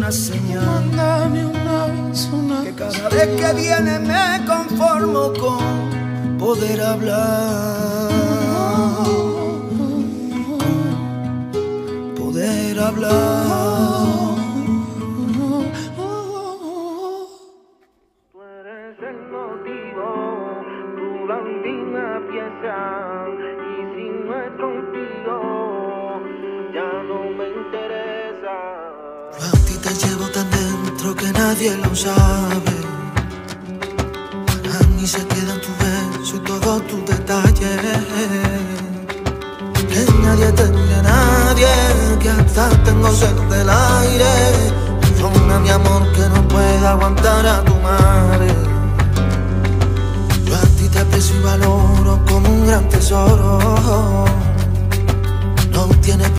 una señal. Mándame una vez, que cada vez que viene me conformo con poder hablar. Poder hablar. Tú eres el motivo, tú la última pieza, y si no es contigo, ya no me interesa. Yo a ti te llevo tan dentro que nadie lo sabe. Para mí se quedan tu beso y todos tus detalles. Que nadie te diga, nadie, que hasta tengo sed del aire. Perdona mi amor que no pueda aguantar a tu madre. Yo a ti te aprecio y valoro como un gran tesoro.